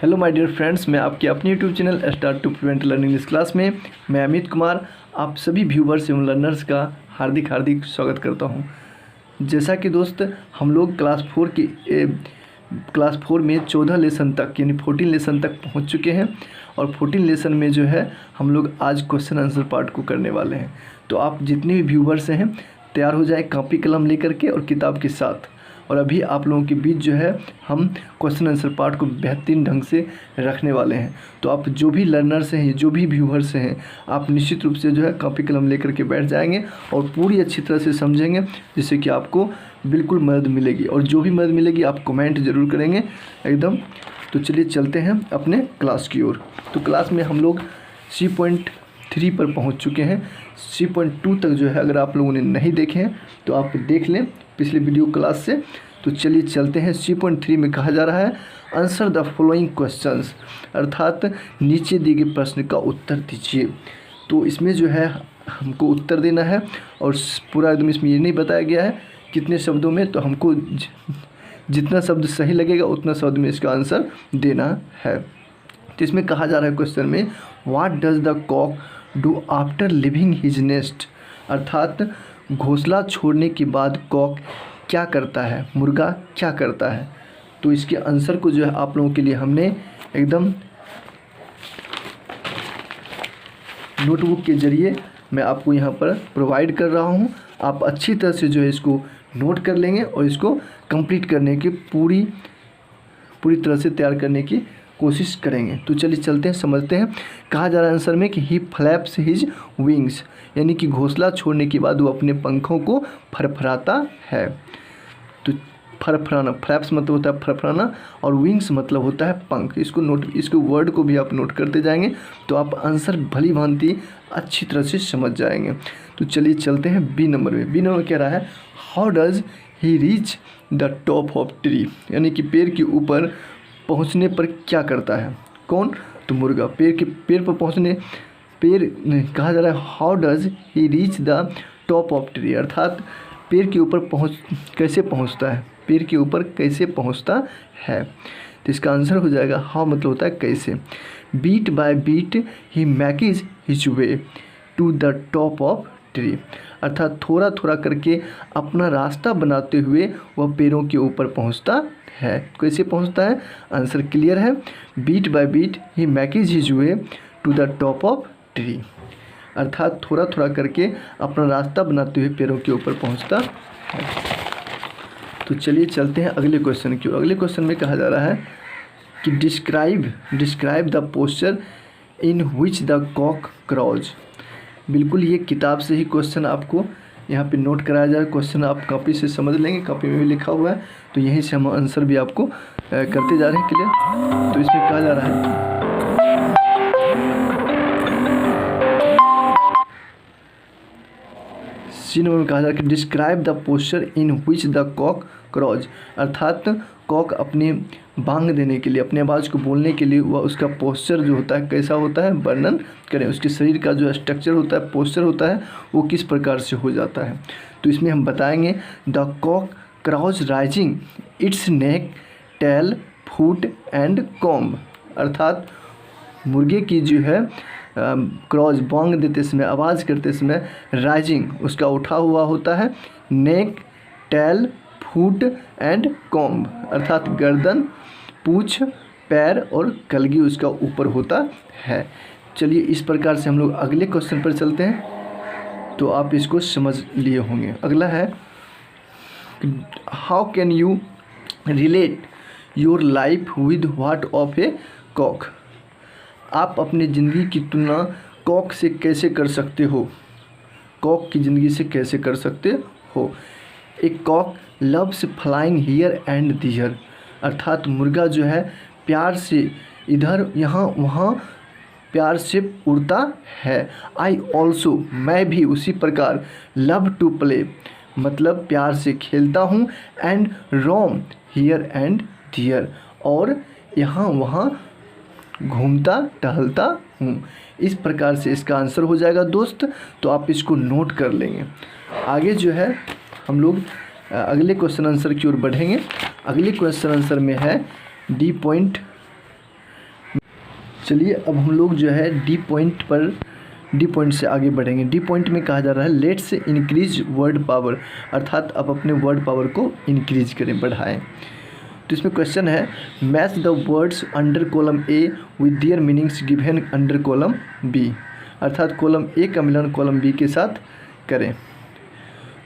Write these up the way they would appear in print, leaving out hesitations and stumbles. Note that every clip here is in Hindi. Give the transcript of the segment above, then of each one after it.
हेलो माय डियर फ्रेंड्स, मैं आपके अपने YouTube channel start to prevent learning English class में मैं अमित कुमार आप सभी व्यूवर्स एवं लर्नर्स का हार्दिक स्वागत करता हूं। जैसा कि दोस्त हम लोग क्लास 4 में 14 लेसन तक यानी 14 लेसन तक पहुंच चुके हैं और 14 लेसन में जो है हम लोग आज क्वेश्चन आंसर पार्ट को करने वाले हैं। तो आप जितने भी व्यूवर्स हैं तैयार हो जाए कॉपी कलम लेकर के और किताब के साथ। और अभी आप लोगों के बीच जो है हम क्वेश्चन आंसर पार्ट को बेहतरीन ढंग से रखने वाले हैं। तो आप जो भी लर्नर्स हैं, जो भी व्यूवर्स हैं, आप निश्चित रूप से जो है कॉपी कलम लेकर के बैठ जाएंगे और पूरी अच्छी तरह से समझेंगे, जिससे कि आपको बिल्कुल मदद मिलेगी। और जो भी मदद मिलेगी आप कमेंट ज़रूर करेंगे एकदम। तो चलिए चलते हैं अपने क्लास की ओर। तो क्लास में हम लोग C.3 पर पहुँच चुके हैं। C.2 तक जो है अगर आप लोगों ने नहीं देखे हैं तो आप देख लें पिछले वीडियो क्लास से। तो चलिए चलते हैं। C.3 में कहा जा रहा है आंसर द फॉलोइंग क्वेश्चंस, अर्थात नीचे दिए गए प्रश्न का उत्तर दीजिए। तो इसमें जो है हमको उत्तर देना है और पूरा एकदम इसमें ये नहीं बताया गया है कितने शब्दों में, तो हमको जितना शब्द सही लगेगा उतना शब्द में इसका आंसर देना है। तो इसमें कहा जा रहा है क्वेश्चन में what does the cock do after living his nest, अर्थात घोंसला छोड़ने के बाद कॉक क्या करता है, मुर्गा क्या करता है। तो इसके आंसर को जो है आप लोगों के लिए हमने एकदम नोटबुक के ज़रिए मैं आपको यहाँ पर प्रोवाइड कर रहा हूँ। आप अच्छी तरह से जो है इसको नोट कर लेंगे और इसको कंप्लीट करने की पूरी तरह से तैयार करने की कोशिश करेंगे। तो चलिए चलते हैं, समझते हैं। कहा जा रहा है आंसर में कि ही फ्लैप्स हिज विंग्स, यानी कि घोंसला छोड़ने के बाद वो अपने पंखों को फरफराता है। तो फरफराना, फ्लैप्स मतलब होता है फरफराना और विंग्स मतलब होता है पंख। इसको वर्ड को भी आप नोट करते जाएंगे तो आप आंसर भली भांति अच्छी तरह से समझ जाएंगे। तो चलिए चलते हैं बी नंबर में। बी नंबर कह रहा है how does he reach the top of tree, यानी कि पेड़ के ऊपर पहुंचने पर क्या करता है। कौन? तो मुर्गा। पेड़ पर पहुंचने कहा जा रहा है how does he reach the top of the, अर्थात पेड़ के ऊपर कैसे पहुंचता है, पेड़ के ऊपर कैसे पहुंचता है। तो इसका आंसर हो जाएगा हाउ मतलब होता है कैसे। Bit by bit he makes his way to the top of the, अर्थात थोड़ा थोड़ा करके अपना रास्ता बनाते हुए वह पेड़ों के ऊपर पहुंचता है। कैसे पहुंचता है, आंसर क्लियर है। Bit by bit he makes his way to the top of the, अर्थात थोड़ा थोड़ा करके अपना रास्ता बनाते हुए पेड़ों के ऊपर पहुंचता है। तो चलिए चलते हैं अगले क्वेश्चन की ओर। अगले क्वेश्चन में कहा जा रहा है कि describe the posture in which the cock crows. बिल्कुल ये किताब से ही क्वेश्चन आपको यहाँ पे नोट कराया जाए। क्वेश्चन आप कॉपी से समझ लेंगे, कॉपी में भी लिखा हुआ है, तो यहीं से हम आंसर भी आपको करते जा रहे हैं क्लियर। तो इसमें कहा जा रहा है सी नंबर में कहा जा रहा है कि describe the posture in which the cock crows, अर्थात कॉक अपने बांग देने के लिए, अपने आवाज़ को बोलने के लिए वह उसका पोस्चर जो होता है कैसा होता है वर्णन करें। उसके शरीर का जो स्ट्रक्चर होता है, पोस्चर होता है, वो किस प्रकार से हो जाता है। तो इसमें हम बताएंगे the cock crows raising its neck tail foot and comb, अर्थात मुर्गे की जो है क्रॉज बांग देते समय, आवाज़ करते समय राइजिंग उसका उठा हुआ होता है, नेक टेल फुट एंड कॉम्ब, अर्थात गर्दन, पूँछ, पैर और कलगी उसका ऊपर होता है। चलिए इस प्रकार से हम लोग अगले क्वेश्चन पर चलते हैं, तो आप इसको समझ लिए होंगे। अगला है how can you relate your life with what of a cock, आप अपनी ज़िंदगी की तुलना कॉक से कैसे कर सकते हो, कॉक की ज़िंदगी से कैसे कर सकते हो। एक cock loves flying here and there, अर्थात मुर्गा जो है प्यार से इधर यहाँ वहाँ प्यार से उड़ता है। आई ऑल्सो, मैं भी उसी प्रकार, लव टू प्ले मतलब प्यार से खेलता हूँ, एंड रोम हियर एंड दियर, और यहाँ वहाँ घूमता टहलता हूँ। इस प्रकार से इसका आंसर हो जाएगा दोस्त। तो आप इसको नोट कर लेंगे। आगे जो है हम लोग अगले क्वेश्चन आंसर की ओर बढ़ेंगे। अगले क्वेश्चन आंसर में है चलिए अब हम लोग जो है डी पॉइंट से आगे बढ़ेंगे। डी पॉइंट में कहा जा रहा है लेट्स इंक्रीज वर्ड पावर, अर्थात आप अपने वर्ड पावर को इंक्रीज करें, बढ़ाएं। तो इसमें क्वेश्चन है match the words under column A with their meanings given under column B, अर्थात कॉलम ए का मिलान कॉलम बी के साथ करें।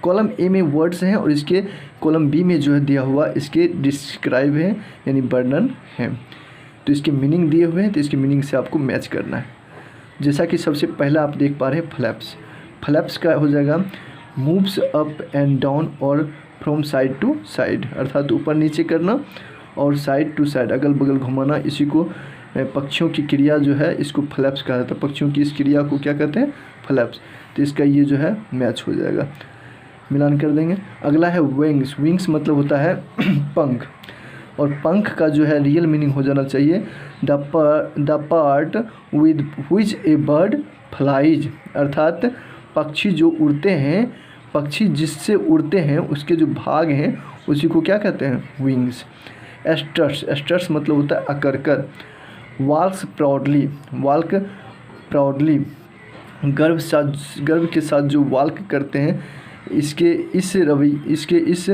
कॉलम ए में वर्ड्स हैं और इसके कॉलम बी में जो है दिया हुआ इसके डिस्क्राइब है यानी वर्णन है। तो इसके मीनिंग दिए हुए हैं, तो इसके मीनिंग से आपको मैच करना है। जैसा कि सबसे पहला आप देख पा रहे हैं फ्लैप्स, फ्लैप्स का हो जाएगा मूव्स अप एंड डाउन और फ्रॉम साइड टू साइड, अर्थात ऊपर नीचे करना और साइड टू साइड अगल बगल घुमाना। इसी को पक्षियों की क्रिया जो है इसको फ्लैप्स कहा जाता है। पक्षियों की इस क्रिया को क्या कहते हैं? फ्लैप्स। तो इसका ये जो है मैच हो जाएगा, मिलान कर देंगे। अगला है विंग्स, विंग्स मतलब होता है पंख, और पंख का जो है रियल मीनिंग हो जाना चाहिए the part with which A bird flies, अर्थात पक्षी जो उड़ते हैं, पक्षी जिससे उड़ते हैं उसके जो भाग हैं उसी को क्या कहते हैं? विंग्स। एस्टर्स, एस्टर्स मतलब होता है अकरकर। वाल्क प्राउडली, वाल्क प्राउडली गर्व के साथ जो वाल्क करते हैं, इसके इस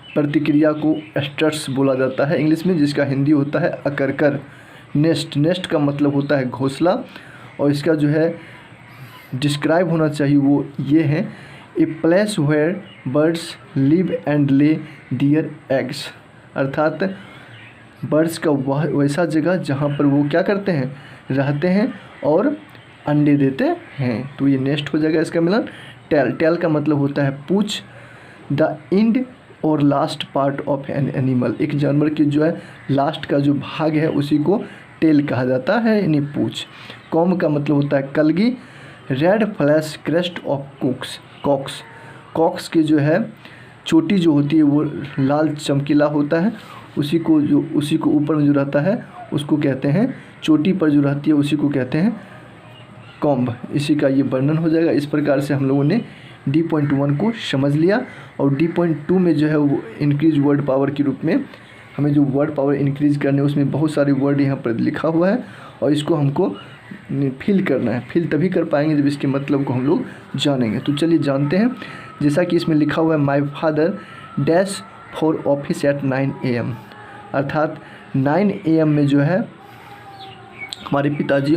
प्रतिक्रिया को एस्टर्स बोला जाता है इंग्लिश में, जिसका हिंदी होता है अकरकर। नेस्ट, नेस्ट का मतलब होता है घोंसला, और इसका जो है डिस्क्राइब होना चाहिए वो ये है a place where birds live and lay their eggs, अर्थात बर्ड्स का वह वैसा जगह जहाँ पर वो क्या करते हैं? रहते हैं और अंडे देते हैं। तो ये नेस्ट हो जाएगा इसका मिलान। टेल, टेल का मतलब होता है पूंछ। द इंड और last part of an animal, एक जानवर की जो है लास्ट का जो भाग है उसी को टेल कहा जाता है यानी पूंछ। कॉम का मतलब होता है कलगी। Red flash crest of cocks, cocks, cocks की जो है चोटी जो होती है वो लाल चमकीला होता है, उसी को ऊपर में जो रहता है उसको कहते हैं, चोटी पर जो रहती है उसी को कहते हैं कॉम्ब। इसी का ये वर्णन हो जाएगा। इस प्रकार से हम लोगों ने D.1 को समझ लिया, और D.2 में जो है वो इंक्रीज वर्ड पावर के रूप में हमें जो वर्ड पावर इंक्रीज करने उसमें बहुत सारे वर्ड यहाँ पर लिखा हुआ है, और इसको हमको फिल करना है। फिल तभी कर पाएंगे जब इसके मतलब को हम लोग जानेंगे। तो चलिए जानते हैं। जैसा कि इसमें लिखा हुआ है my father dash for office at 9 AM, अर्थात 9 AM में जो है हमारे पिताजी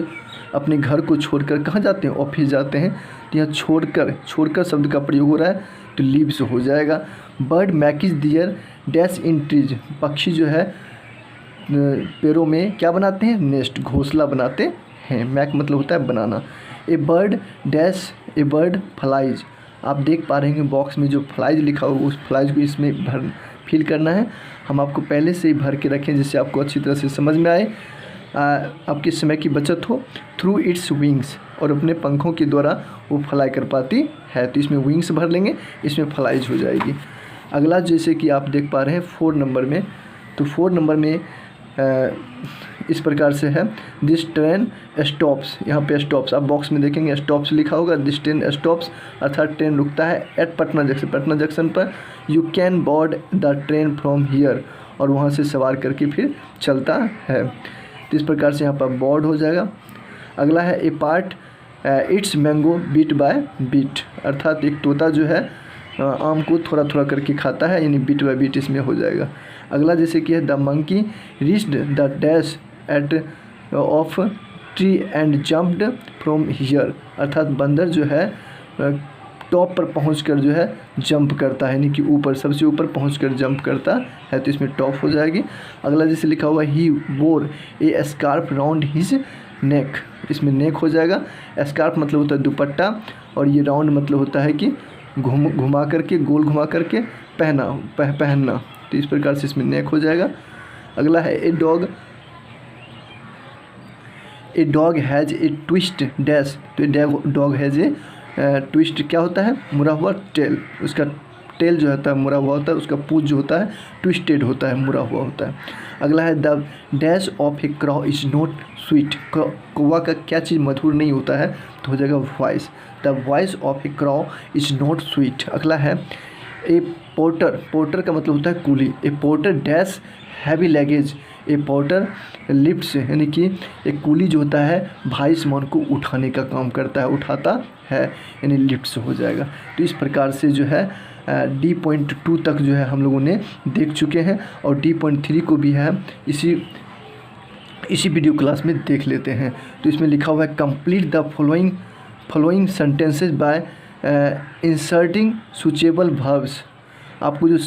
अपने घर को छोड़कर कहाँ जाते हैं? ऑफिस जाते हैं। तो यहाँ छोड़कर शब्द का प्रयोग हो रहा है, तो लीव्स हो जाएगा। Bird makes their dash in trees, पक्षी जो है पेड़ों में क्या बनाते हैं? नेस्ट, घोंसला बनाते हैं। मैक मतलब होता है बनाना। ए बर्ड फ्लाइज, आप देख पा रहे हैं बॉक्स में जो फ्लाइज लिखा हुआ उस फ्लाइज को इसमें फिल करना है। हम आपको पहले से ही भर के रखें जिससे आपको अच्छी तरह से समझ में आए, आपके समय की बचत हो। थ्रू इट्स विंग्स, और अपने पंखों के द्वारा वो फ्लाई कर पाती है। तो इसमें विंग्स भर लेंगे, इसमें फ्लाइज हो जाएगी। अगला जैसे कि आप देख पा रहे हैं 4 नंबर में, तो 4 नंबर में इस प्रकार से है दिस ट्रेन स्टॉप्स, यहाँ पे स्टॉप्स आप बॉक्स में देखेंगे स्टॉप्स लिखा होगा। दिस ट्रेन स्टॉप्स, अर्थात ट्रेन रुकता है at Patna junction, Patna junction पर। You can board the train from here, और वहाँ से सवार करके फिर चलता है। तो इस प्रकार से यहाँ पर बोर्ड हो जाएगा। अगला है a parrot eats mango bit by bit, अर्थात एक तोता जो है आम को थोड़ा थोड़ा करके खाता है, यानी बीट बाय बीट इसमें हो जाएगा। अगला जैसे कि है the monkey reached the dash at of tree and jumped from here, अर्थात बंदर जो है टॉप पर पहुंचकर जो है जंप करता है, यानी कि ऊपर सबसे ऊपर पहुंचकर जंप करता है। तो इसमें टॉप हो जाएगी। अगला जैसे लिखा हुआ ही वोर ए स्कार्फ राउंड हिज नेक, इसमें नेक हो जाएगा। स्कार्फ मतलब होता है दुपट्टा, और ये राउंड मतलब होता है कि घुमा करके, गोल घुमा करके पहनना। तो इस प्रकार से इसमें नेक हो जाएगा। अगला है a dog has a twist dash, तो डॉग हैज़ ए ट्विस्ट क्या होता है? मुड़ा हुआ टेल, उसका टेल जो होता है मुड़ा हुआ होता है, उसका पूंछ जो होता है ट्विस्टेड होता है, मुड़ा हुआ होता है। अगला है the dash of A क्रॉ is not sweet, कौवा का क्या चीज़ मधुर नहीं होता है? तो हो जाएगा voice, the voice of A क्रॉ is not sweet. अगला है ए पोर्टर, पोर्टर का मतलब होता है कुली। ए पोर्टर डैश हैवी लगेज ए पोर्टर लिफ्ट्स, यानी कि एक कूली जो होता है भारी सामान को उठाने का काम करता है, उठाता है, यानी लिफ्ट्स हो जाएगा। तो इस प्रकार से जो है D.2 तक जो है हम लोगों ने देख चुके हैं, और D.3 को भी है इसी वीडियो क्लास में देख लेते हैं। तो इसमें लिखा हुआ है complete the following sentences by inserting suitable verbs. आपको जो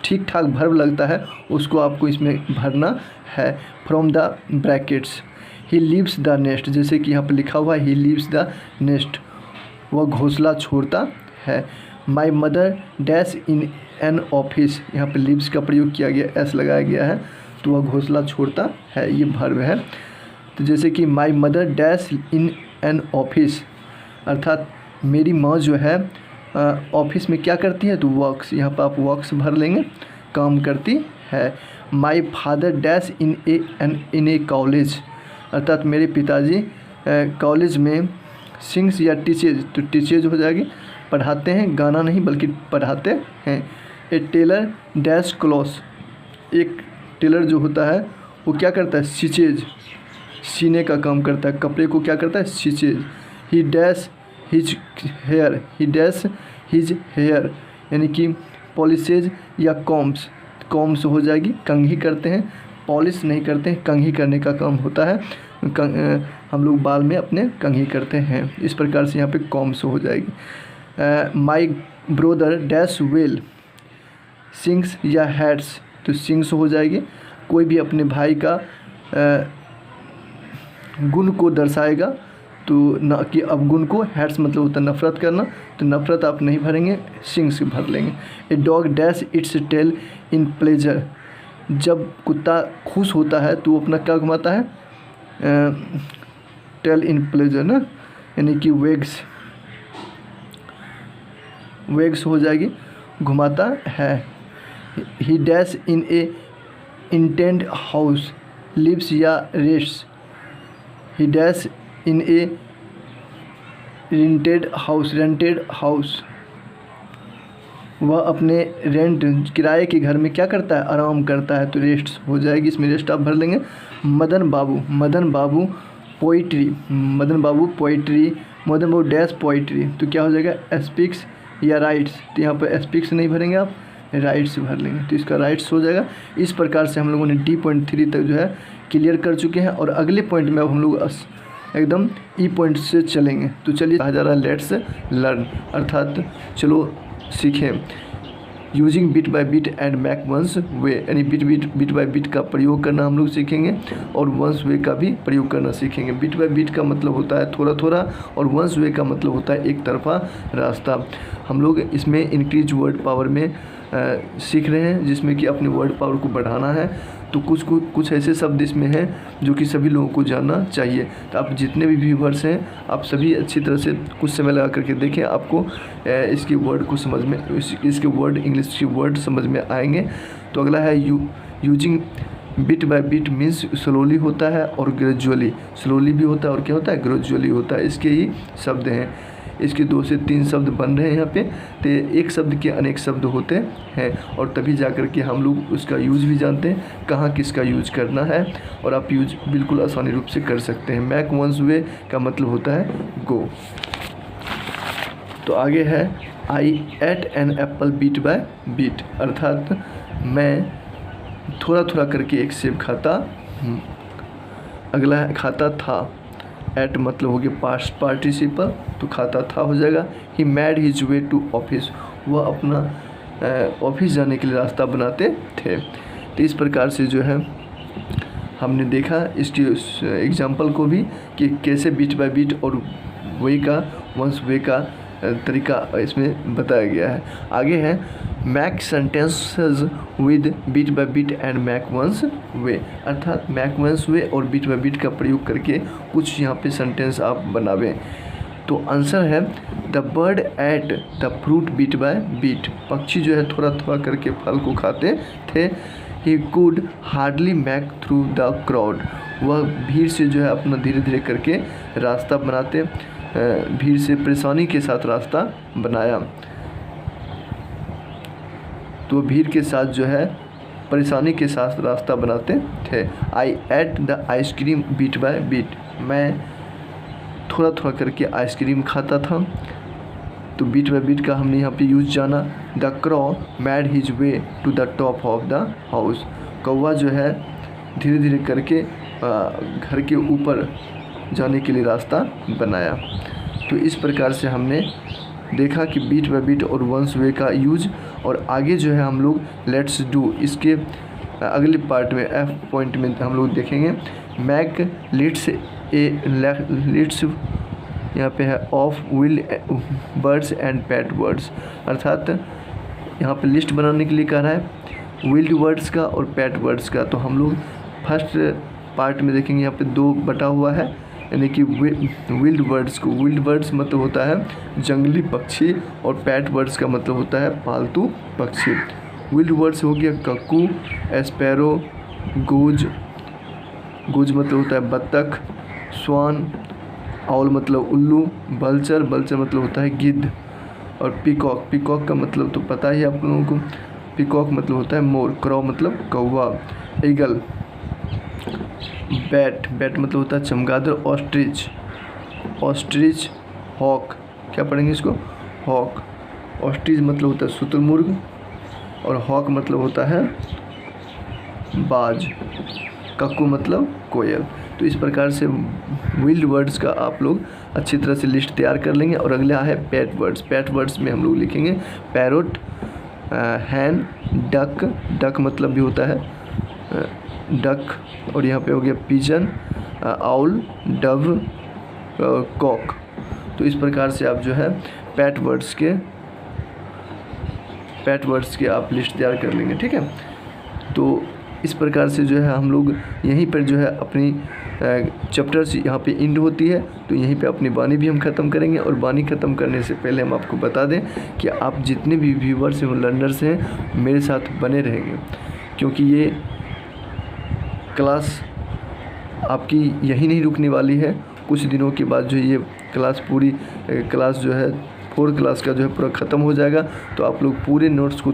ठीक ठाक वर्ब लगता है उसको आपको इसमें भरना है। From the brackets he leaves the nest, जैसे कि यहाँ पर लिखा हुआ है ही लीव्स द नेस्ट, वह घोंसला छोड़ता है। My mother dash in an office, यहाँ पर लीव्स का प्रयोग किया गया, एस लगाया गया है, तो वह घोंसला छोड़ता है, ये वर्ब है। तो जैसे कि my mother dash in an office, अर्थात मेरी माँ जो है ऑफिस में क्या करती है, तो वर्क्स, यहाँ पर आप वर्क्स भर लेंगे, काम करती है। My father dash in A college, अर्थात मेरे पिताजी कॉलेज में सिंग्स या टीचेज, तो टीचेज हो जाएगी, पढ़ाते हैं, गाना नहीं बल्कि पढ़ाते हैं। ए टेलर डैश क्लॉथ, एक टेलर जो होता है वो क्या करता है, स्टिचेज, सीने का काम करता है, कपड़े को क्या करता है, stitches. He dash his hair, he dash his hair, यानी कि पॉलिशेज या कॉम्स, कॉम्स हो जाएगी, कंघी करते हैं, पॉलिश नहीं करते हैं, कंघी करने का काम होता है, हम लोग बाल में अपने कंघी करते हैं, इस प्रकार से यहाँ पे कॉम्स हो जाएगी। माई ब्रोदर डैश वेल सिंग्स या हैट्स, तो सिंग्स हो जाएगी, कोई भी अपने भाई का गुण को दर्शाएगा, तो न कि अवगुण को, हैट्स मतलब होता है नफरत करना, तो नफरत आप नहीं भरेंगे, सिंग्स भर लेंगे। A dog dash its tail in pleasure, जब कुत्ता खुश होता है तो वो अपना क्या घुमाता है, टेल इन प्लेजर ना, यानी कि वेग्स हो जाएगी, घुमाता है। He dash in a intend house lives या rests, he dash in a rented house, वह अपने किराए के घर में क्या करता है, आराम करता है, तो रेस्ट हो जाएगी, इसमें रेस्ट आप भर लेंगे। मदन बाबू पोइट्री, मदन बाबू डैश पोइट्री, तो क्या हो जाएगा, स्पीक्स या राइट्स, तो यहाँ पर स्पीक्स नहीं भरेंगे आप, राइट्स भर लेंगे, तो इसका राइट्स हो जाएगा। इस प्रकार से हम लोगों ने D.3 तक जो है क्लियर कर चुके हैं, और अगले पॉइंट में अब हम लोग एकदम ई पॉइंट से चलेंगे। तो चलिए कहा जा रहा है लेट्स लर्न, अर्थात चलो सीखें। Using bit by bit and make one's way, यानी बिट बाय बिट का प्रयोग करना हम लोग सीखेंगे, और वंस वे का भी प्रयोग करना सीखेंगे। बिट बाय बिट का मतलब होता है थोड़ा थोड़ा, और वंस वे का मतलब होता है एक तरफा रास्ता। हम लोग इसमें इंक्रीज वर्ड पावर में सीख रहे हैं, जिसमें कि अपने वर्ड पावर को बढ़ाना है। तो कुछ ऐसे शब्द इसमें हैं जो कि सभी लोगों को जानना चाहिए। तो आप जितने भी व्यूअर्स हैं, आप सभी अच्छी तरह से कुछ समय लगा करके देखें, आपको इसके वर्ड को समझ में, इसके वर्ड, इंग्लिश के वर्ड समझ में आएंगे। तो अगला है using bit by bit means slowly होता है और ग्रेजुअली, स्लोली भी होता है और क्या होता है, ग्रेजुअली होता है। इसके ही शब्द हैं, इसके 2 से 3 शब्द बन रहे हैं यहाँ पे, तो एक शब्द के अनेक शब्द होते हैं, और तभी जाकर के हम लोग उसका यूज़ भी जानते हैं, कहाँ किसका यूज करना है, और आप यूज बिल्कुल आसानी रूप से कर सकते हैं। मैक वंस वे का मतलब होता है गो। तो आगे है I ate an apple bit by bit, अर्थात मैं थोड़ा थोड़ा करके एक सेब खाता हूँ। अगला है खाता था, एट मतलब हो गया पास्ट पार्टिसिपल, तो खाता था हो जाएगा। He made his way to office, वह अपना ऑफिस जाने के लिए रास्ता बनाते थे। तो इस प्रकार से जो है हमने देखा इसके एग्जाम्पल को भी कि कैसे बिट बाय बिट और वे का, वंस वे का तरीका इसमें बताया गया है। आगे है make sentences with bit by bit and make one's way, अर्थात मैक वंस वे और बिट बाय बिट का प्रयोग करके कुछ यहाँ पे सेंटेंस आप बनावें। तो आंसर है the bird at the fruit bit by bit, पक्षी जो है थोड़ा थोड़ा करके फल को खाते थे। He could hardly make through the crowd, वह भीड़ से जो है अपना धीरे धीरे करके रास्ता बनाते, भीड़ से परेशानी के साथ रास्ता बनाया। तो भीड़ के साथ जो है परेशानी के साथ रास्ता बनाते थे। I ate the ice cream bit by bit, मैं थोड़ा थोड़ा करके आइसक्रीम खाता था। तो बीट बाय बीट का हमने यहाँ पे यूज जाना। The crow made his way to the top of the house, कौवा जो है धीरे धीरे करके घर के ऊपर जाने के लिए रास्ता बनाया। तो इस प्रकार से हमने देखा कि बीट बाय बीट और वंस वे का यूज। और आगे जो है हम लोग लेट्स डू, इसके अगले पार्ट में एफ पॉइंट में हम लोग देखेंगे। मैक लिट्स यहाँ पे है of wild birds and pet birds, अर्थात यहाँ पे लिस्ट बनाने के लिए कह रहा है विल्ड बर्ड्स का और पेट बर्ड्स का। तो हम लोग फर्स्ट पार्ट में देखेंगे, यहाँ पे 2 बटा हुआ है, यानी कि विल्ड बर्ड्स को, विल्ड बर्ड्स मतलब होता है जंगली पक्षी और पेट बर्ड्स का मतलब होता है पालतू पक्षी। विल्ड बर्ड्स हो गया कक्कू, एस्पैरो, गूज, गूज मतलब होता है बत्तख, स्वान, आउल मतलब उल्लू, बल्चर, बल्चर मतलब होता है गिद्ध, और पीकॉक, पीकॉक का मतलब तो पता ही आप लोगों को, पीकॉक मतलब होता है मोर, क्रॉ मतलब कौवा, ईगल, बैट, बैट मतलब होता है चमगादड़, ऑस्ट्रिच, ऑस्ट्रिच, हॉक, क्या पढ़ेंगे इसको, हॉक, ऑस्ट्रिच मतलब होता है शुतुरमुर्ग और हॉक मतलब होता है बाज, कक्कू मतलब कोयल। तो इस प्रकार से विल्ड बर्ड्स का आप लोग अच्छी तरह से लिस्ट तैयार कर लेंगे। और अगला है पेट बर्ड्स। पेट बर्ड्स में हम लोग लिखेंगे पैरोट, हैन, डक, डक मतलब भी होता है डक, और यहाँ पे हो गया पिजन, आउल, डव, कॉक। तो इस प्रकार से आप जो है पेट बर्ड्स के आप लिस्ट तैयार कर लेंगे, ठीक है। तो इस प्रकार से जो है हम लोग यहीं पर जो है अपनी चैप्टर्स यहाँ पे एंड होती है। तो यहीं पे अपनी बानी भी हम ख़त्म करेंगे। और बानी ख़त्म करने से पहले हम आपको बता दें कि आप जितने भी व्यूवर्स हैं लर्नर्स हैं मेरे साथ बने रहेंगे, क्योंकि ये क्लास आपकी यही नहीं रुकने वाली है। कुछ दिनों के बाद जो ये क्लास पूरी क्लास जो है 4 क्लास का जो है पूरा ख़त्म हो जाएगा। तो आप लोग पूरे नोट्स को